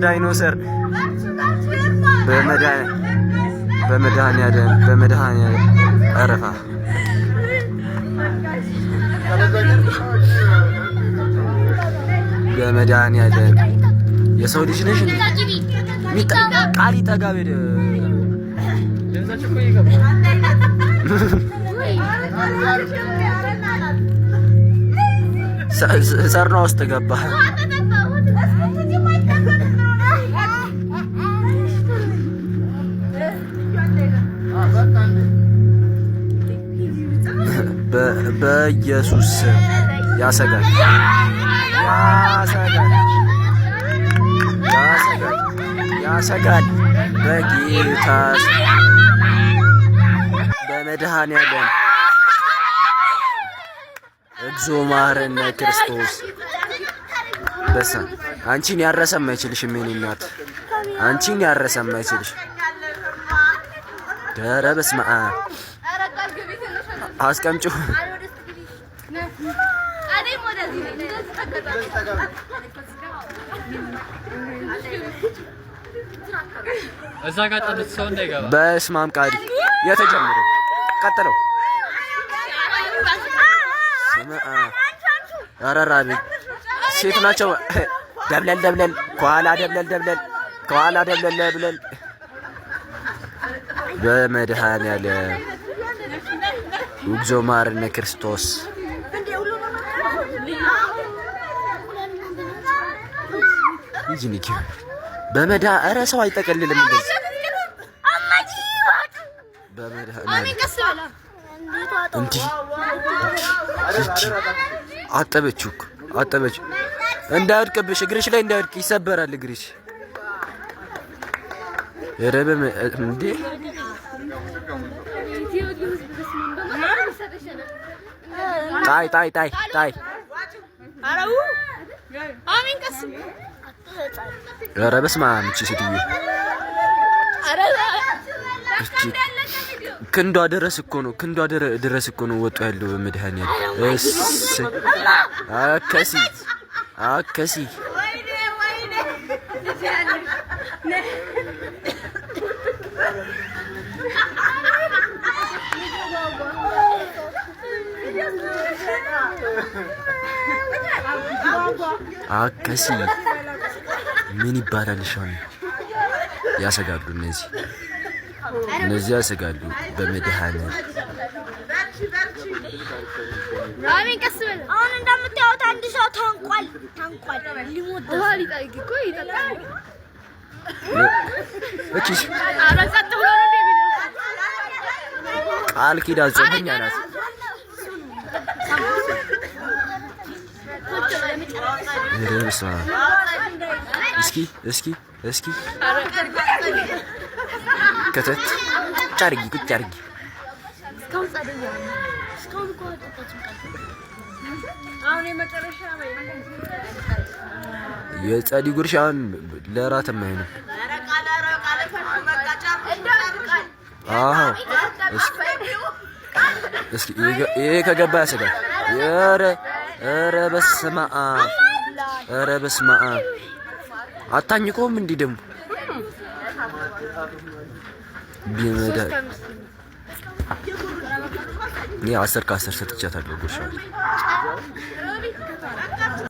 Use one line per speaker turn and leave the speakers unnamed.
ዳይኖሰር በመድኃኒዓለም አረፋ በመድኃኒዓለም የሰው ልጅ ነሽ ቃሊ ጠጋብ ሰርና ውስጥ ገባ። በኢየሱስ ያሰጋል በጌታ በመድኃኒዓለም እግዚኦ መሐረነ ክርስቶስ። አንቺን ያረሰም አይችልሽም የኔ እናት፣ አንቺን ያረሰም አይችልሽ። ኧረ በስመ አብ አስቀምጪው።
እዛ ጋር ጠብት ሰው እንዳይገባ።
በስመ አብ ቃል የተጀመረው ቀጥለው አራራቢ ሴት ናቸው። ደብለል ከኋላ ደብለል በመድኃኒዓለም እግዚኦ መሐረነ ክርስቶስ። ኧረ ሰው አይጠቀልልም እንደዚህ በመድኃኒዓለም እንዲህ አጠበችው እንዳይወድቅብሽ፣ እግርሽ ላይ እንዳይወድቅ ይሰበራል እግርሽ። የረበ እንዴ ጣይ ኧረ በስመ አብ እቺ ሴትዮ ክንዷ ድረስ እኮ ነው ወጡ ያለው በመድኃኒዓለም። አከሲ ምን ይባላል? ሻን ያሰጋሉ እነዚህ ያሰጋሉ በመድኃኒዓለም።
አሜን። ቀስ በል። አሁን እንደምታዩት አንድ ሰው ታንቋል ሊሞት ሊጠይቅ እኮ ይጠጣል።
እቺስ አራጻት ብሎ ነው ቃል ኪዳን ጾመኛ ናት። እስኪ ከተት ቁጭ አድርጊ የጸዲ ጉርሻን ለራትም አይሆንም። እስኪ ይሄ ከገባ ያስጋል። ኧረ በስመ አብ አታኝቆም እንዲህ ደግሞ ቢመዳ እኔ 10 ከ10 ሰጥቻታለሁ ጉርሻ